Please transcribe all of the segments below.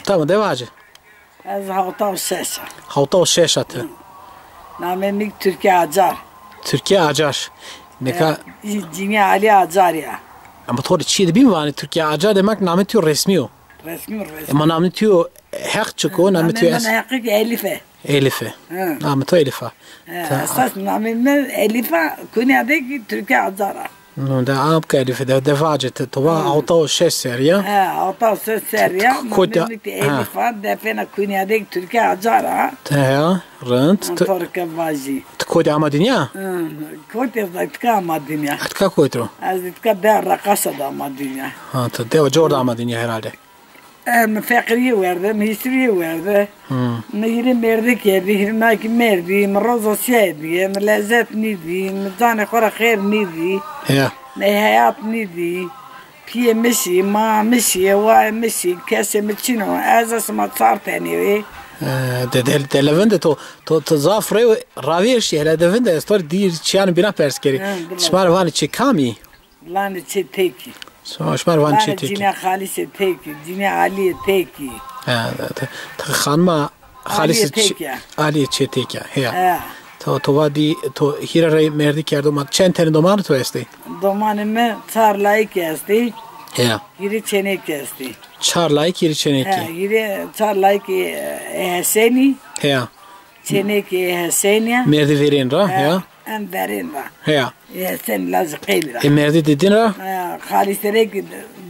Tamam devaji. Ez hafta şeşe. Hafta şeşatı. Namemlik Türkiye Acar. Türkiye Acar. Neka Cine Ali Acar ya. ama tori çiğdi bir mi var? Türkiye Acar demek namı tüyo resmi o. Resmi. Ama namı tüyo hak çıkıyor namı tüyo Namemden hakik Elif'e. Elif'e. Namı tüyo Elif'e. Esas namemden Elif'e Konya'daki Türkiye Acar'a. Da amka Elif'e de devaji. Tova hafta şeş seriya. Hafta seriya. Namemlik Elif'e defene Konya'daki Türkiye Acar'a. Ya, rent. Torka vaji. Kodi amadinja? Kodi zdajtka amadinja. Kako je to? Zdajtka dea rakasa da amadinja. To deo Jorda amadinja herhalde. Fakriye verdim, hisriye verdi. Nehri merdi kedi, hirnaki merdi, mroza siyedi, lezzet nidi, zane kora khair nidi, Ya. ne hayat nidi, piye mişi, ma mişi, vay mişi, kese miçino, azas matsar tenivi. De levende to zafre ravish hele devende stor dir chian bina perskeri. Shmar vani chikami. Lan çe teki. So shmar vani Lan chiteki. cine halise teki, cine Ali teki. Khanma khalis Ali chiteki. Ya. To vadi to hirare merdi kerdo mat chenten doman to esti. Domanime tarlayı kesti. Ya. Yiri çene kesti. Charlay kiri cheneki. Yiri tarlayı ki Heseni. Ya. Çene ki Heseniya. Merdi verin ra ya. En verin va. Ya. Hesen lazı kıyla. Merdi dedin ra? Halisere ki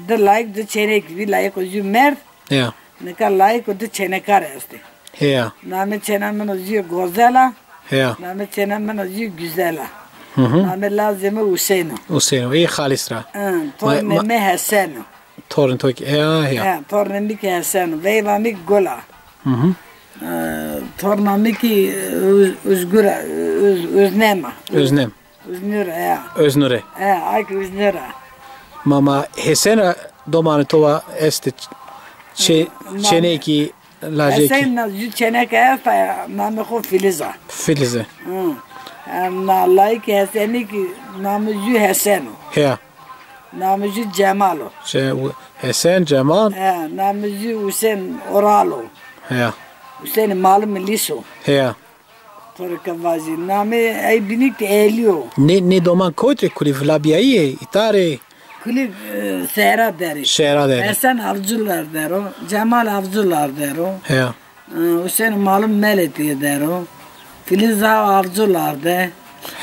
de layık de çene ki bir layık ozu mert. Ya. Ne kadar layık o da çene kar esti. Ya. Name çenemen ozu gozela. Ya. Name çenemen ozu güzela. Name lazım Hüseyin'o. Hüseyin, iyi halisra. Torneme Heseno. Torun toy. Ya. Torneme ki Heseno. Veyvamik gola. Torname ki Özgüra. Öznema. Öznem. Öznüra ya. Öznure. Ayk öznüra. Mama Hesena domani tova este çeneki lajeki. Hesen nazı çeneke esta name ko Filiza. Filize. Na layık Heseni ki namı Zü Heseno. Ya. Namı Zü Cemalo. Hesen Cemal. Namı Zü Hüseyin Oralo. Ya. Hüseyin malum liso. Ya. Torka vazi. Name ay binik eliyor. Ne doman koytre kulif labiyaye itare. Kulüp seyra deri. Şehra deri. Hesen avcılar der o. Cemal avcılar der o. Ya. Hüseyin malum meleti der o. Filiz avcılar de.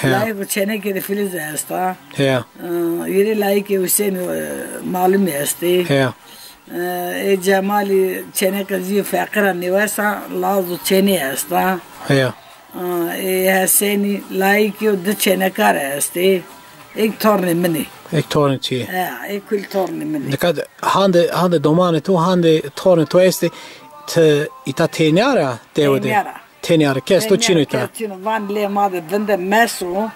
Ya. Layık çenekeli Filiz esta. Ya. Yeri layık Hüseyin malum esti. Ya. Cemali çenekezi fakira nivesa lazu çene esta. Ya. Heseni layık yo de çenekar esti. Ik torne mini. Ik torun ti. Ik kul torne mini. Nekad hande domani tu hande torun to este te ita tenjara devode. Tenjara. Kes to čino ita. Čino van le made vende meso.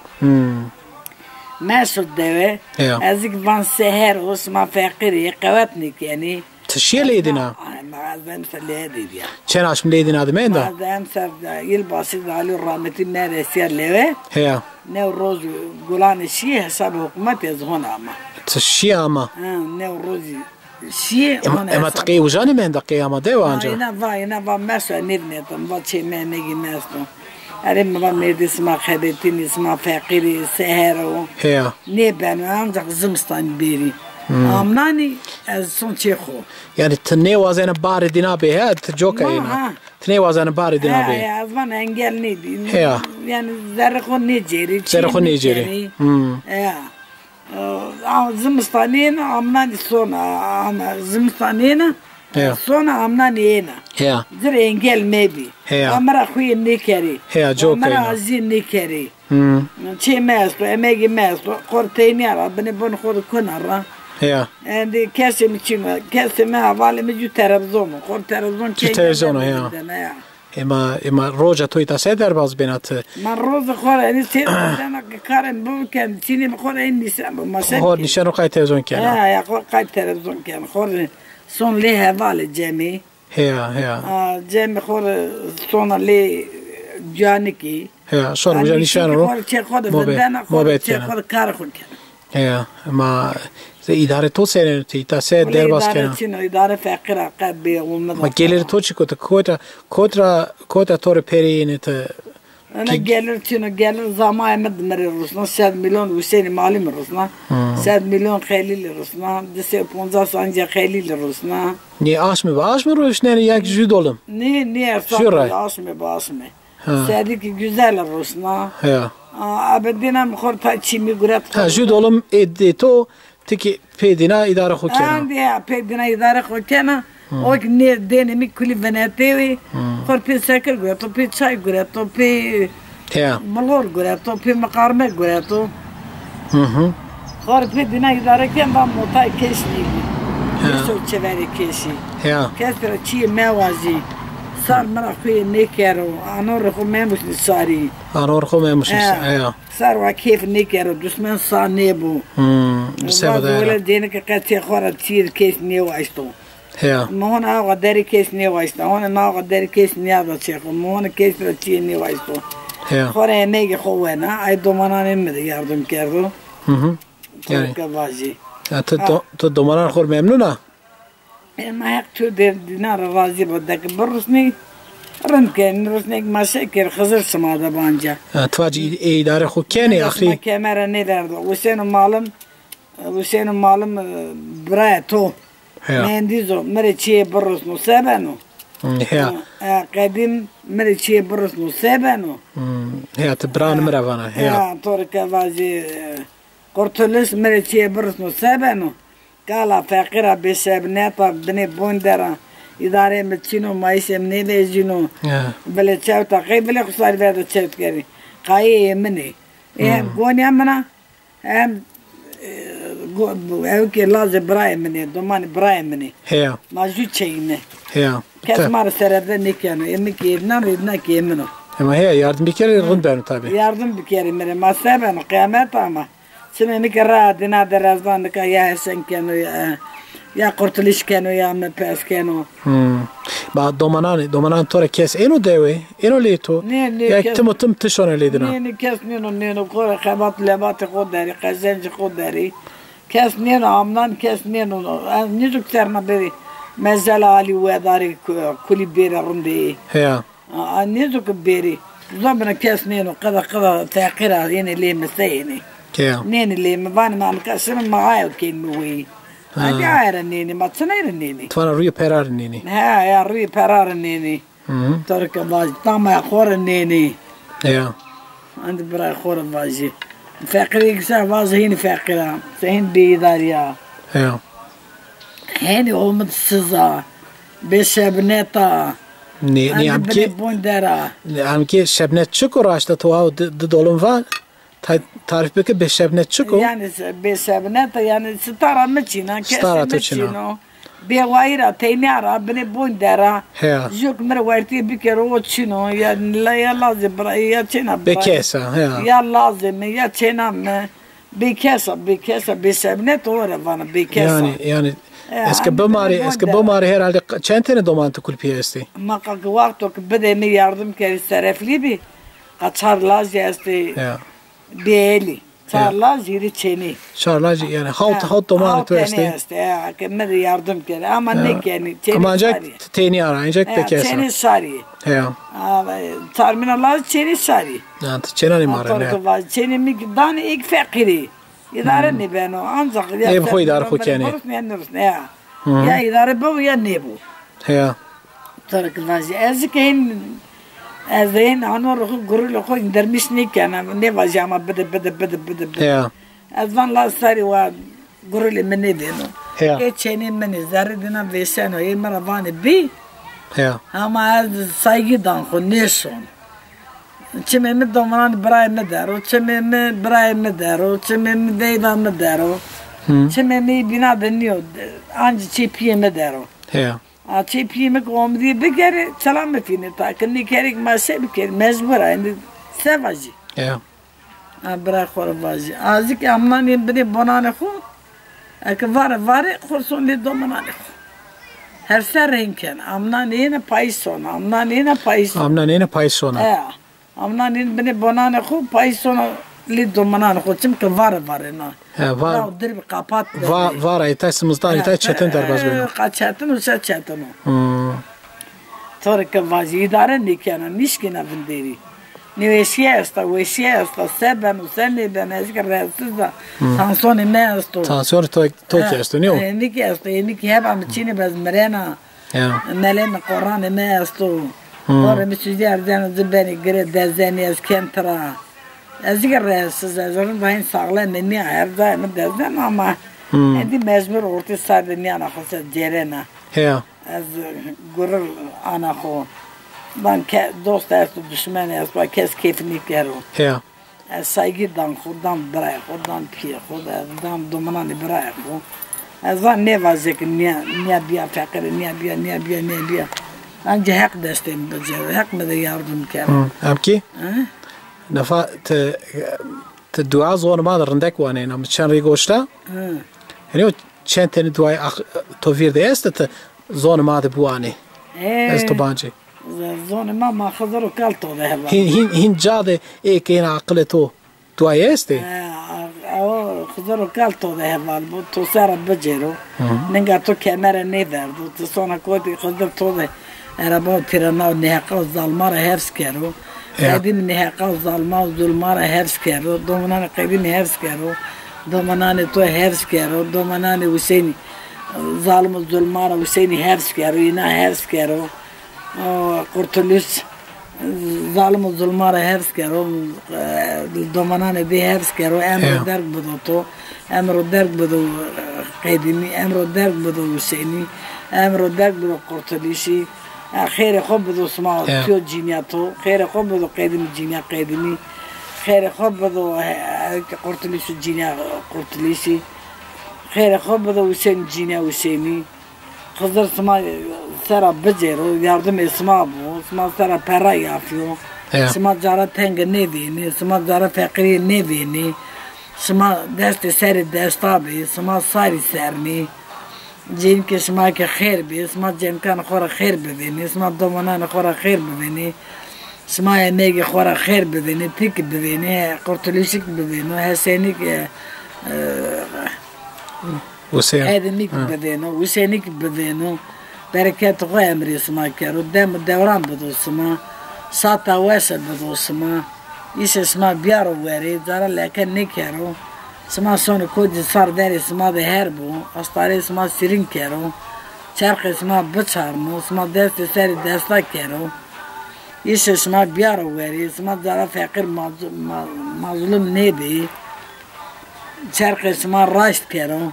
Meso deve. Ezik van seher osma fakiri qavatnik yani. Tşiye leydina. Mağazem serleydi ya. Çen aşm leydina demenda. Mağazem ser yıl basit Ali rahmeti neresi leve. Ya. Ne roz gulan şi hesabı hükümet yazhona ama. Tşiye ama. Ne roz şi ona. Ama tqi wajani menda qiyama deva anca. Ina va mesela nevnetam va çeme megi mesto. Arim va merdis ma khabetin isma fakiri sehero. Ya. Ne ben ancak zımstan beri. Amnani az son çeko. Yani tne wazana bari dina be ha tjoka ina. Tne wazana bari dina be. Ya azman engel neydi? Ya. Yani zerrekon Niceri. Zerrekon Niceri. Ya. Zımstanina amnani sona zımstanina. Sonra amnani ena. Ya. Zir engel mebi. Amara khuy nikeri. Ya joka ina. Amara azin nikeri. Çe mesto emegi mesto korteyni ara beni bunu khod kunara. Ya. Endi kesim için kesime havale mi televizyon mu? Kor televizyon televizyon ya. Ema roja to ita seder baz benatı. Man roja khor yani sen karın bu kan sini khor indi sen masal. Khor nişan qay televizyon kan. Ya qay televizyon kan khor son le havale cemi. Ya. Cemi khor son le caniki. Ya sonra nişan ro. Khor çekod bendana khor çekod kar khor kan. Ya, ma Ze idare to sene ta se derbas kena. İdare fakir qad be olmadı. Ma gelir to çikota kota tore perine te. Ana gelir zamanı meri Rusna 7 milyon Hüseyin malim Rusna 7 milyon Khalil Rusna dese 15 sanje Khalil Rusna Ni aşmı Rusna yak judolum. Ni aşmı. Sadik güzel Rusna. Ya. Abedina mkhorta çimi gurat. Ha judolum edito tiki pedina idare xo kena. Andi pedina idare xo kena. O ne denemi kulli venetevi. Khor pe sakır gurat, pe çay gurat, pe Ya. malor gurat, pe makarme gurat. Hı. Khor pedina idare ken va motay kesli. Yeso çeveri kesi. Ya. Kesra çi mevazi. Sar mara kuye ne kero. Anor xo memuş sari. Anor xo memuş. Ya. Sar wa keyf ne kero. Düşman sa ne bu. Sevda. Wala dene ke qati khora tir kes ne washto. Ya. Mohon ağa deri kes ne washto. Ona ağa deri kes ne ada çeko. Mohon kes tir ne washto. Ya. Khora ne ge khowena. Ay domanan me yardım kerdo. Yani. Kavaji. Ya to domanan khor memnuna. Ma hak tu der dinar razı bodak. Burusni Rıntgen, Rusnek maşeker Hızır Sımada banca. Tvaci idare xo kene axri. Kamera ne derdi? Hüseyin malım brato. Mendizo, mereçiye burusnu sebeno. Ya. Kadim mereçiye burusnu sebeno. Ya te bran meravana. Ya. Torka vazi Kurtuluş mereçiye burusnu sebeno. Kala fakira besebneta bine bundera. İdare metçino maisem ne vezino. Bele çavta kay bele kusar verdi çavt geri. Kay yemini. Gonya mana hem evke lazı brayemini, domani brayemini. Ya. Maju çeyne. Ya. Kesmar serede nikano, emik yednan edna kemino. Ama yardım bir kere rın tabi. Yardım bir kere mere maseben kıyamet ama. Şimdi emik rahatına derazdan ka ya sen keno ya kurtuluş keno ya me pes keno. Ba domanan tora kes eno dewe eno leto. Ya timotum tishona ledina. Ne kes ne kora khabat lebat qodari qazenci qodari. Kes ne amnan kes ne nizuk terna beri mezal ali ve dari kuli beri rumbi. Ya. Nizuk beri. Zabna kes ne qada taqira yani le mesayni. Ya. Ne le mvan man kasım maayo kinwi. Hadi ayran nini, matsanayran nini. Twana ruya perar nini. Ha, ya ruya perar nini. Torka bazi, tama khora nini. Ya. Andi bra khora bazi. Fakiri kisa bazi hini fakira. Sahin bidariya. Ya. Hini olmadı sıza. Beşebneta. Ne amki. Bundera. Amki şebnet çukur açta tuha dolum var. Tarif beke beşebnet çukur. Yani beşebneta yani stara mıçina. Stara tuçina. Bewaira teynara beni bundera. Ya. Juk mere verti bir kere o çino ya lazım ya çena. Bekesa. Ya lazım ya çena mı? Bekesa beşebnet ora bana bekesa. Yani eski bu mari herhalde çentene domantı kulpiye esti. Maka vakto ki bedeni yardım kere serefli bir kaçar laz esti. Ya. Beli. Çarlaz yeri çeni. Çarlaz yani halt domantı esti. Ya kemer yardım kere ama ne keni çeni. Ama ancak teni ara ancak bekesa. Çeni sari. Ya. Terminal çeni sari. Yani çenani mara ne. Çeni mi dan ilk fakiri. İdare ne beno ancak ya. Ev koy idare koy yani. Ya idare bu ya ne bu. Ya. Tarak vazi ezkein ezin anor gurul ko indermiş ne kana ne vazi ama bede. Ya. Azvan la sari wa gurul mene beno. Ya. Çeni mene zaridina veseno emara vane bi. Ya. Ama az saygıdan ko ne son. Çememi domanan brayme dero, çememi brayme dero, çememi deyvame dero. Çememi bina deniyor, anca çepiyeme dero. Ya. Çepiyeme komdi bir kere çalam efine takın kerek mase bir kere mecbur aynı sevacı. Ya. Bırak korvacı. Azıcık amman beni bonane ko. Ak var korson le domanan ko. Her ser renken amnan yine payson, amnan yine payson. Amnan yine payson. Ya. Amna nin beni bonane ko paisona لی دومنان خودم که واره نه. var. در kapat. Var ayta simizdan ayta çetin derbaz beno. Çetin o çetin o. Sonra ki vazı idare nikana nişkina bindiri. Nivesiye asta seben o sen ne ben ezker rahatsız da tansiyonu ne asto. Tansiyonu Tokyo asto ne o? Niki asto niki hep am çini bez merena. Melen Kur'an ne asto. Sonra bir şey yerden zibeni gire dezeni ez kentra. Ezker rahatsız azın bayin sağlam ne her zaman dezen ama edi mecbur orta sardı ne ana khasa cerena. Ya. از گرل آن خو من که دوست است و دشمن است و کس کیف نیکرو. Ya. از سایگی دان خودم برای خودم پی خودم دومنانی برای خود. از آن نوازه که نیا بیا فکر نیا بیا. آنجا حق داشتیم بجه حق مده یاردم کردم. Abki? Nafa te dua zor ma rındek wane nam çen rigoşta. Yani o çen teni duayı to virde est te zon ma de buane. Ez to banje. زون ما خضروا كالتو ذهب. Hin jade ekena aqle to duayı este. خضروا كالتو ذهب. تو سر بجرو. ننگا تو كاميرا نيدر. تو سونا كودي خضر تو ده. أربعة تيرنا ونهاق الظلمارة هفس كرو. قديم نهاق الظلمة والظلمارة هفس كرو. دومنان قديم هفس كرو. دومنان تو هفس كرو. دومنان وسيني. ظالم الظلمارة وسيني هفس كرو. ينا هفس كرو. قرطلوس ظالم الظلمارة هفس كرو. دومنان دي هفس كرو. أمر درك بدو تو. أمر درك بدو قديمي. أمر درك بدو وسيني. أمر درك بدو قرطلوسي. خير خوب بدو سماع تيو جينياتو. خير خوب بدو قديمي جينيا قديمي. خير خوب بدو قرطلوسي جينيا قرطلوسي. خير خوب بدو وسين جينيا وسيني. خضر سما سرا بجرو yardım اسما بو سما سرا para yapıyor. Sma jara teng ne vini, sma jara fakiri ne vini. Sma deste seri destabi, sma sari serni. جين كشما كخير بي اسمه جين كان خورا خير بذيني اسمه دومنان خورا خير بذيني اسمه نيجي خورا خير بذيني بيك بذيني قرطليشك بذيني هسينيك هذا نيك بذينو وسينيك بذينو بركات غير امري اسمه كارو دام الدوران بدو اسمه ساتا واسل بدو اسمه يس اسمه بيارو واري دارا لكن نيكارو اسمه سون كود صار داري اسمه بهربو استاري اسمه سيرين كارو شرق اسمه بتشارنو اسمه دست ساري دستا كارو يس اسمه بيارو واري اسمه دارا فقير مظلوم نبي شرق اسمه راشد كارو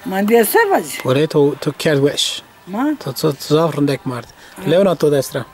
ما عندي سبج وريتو تو كير وش ما تو تزافر عندك مرد ليونا تو دسترا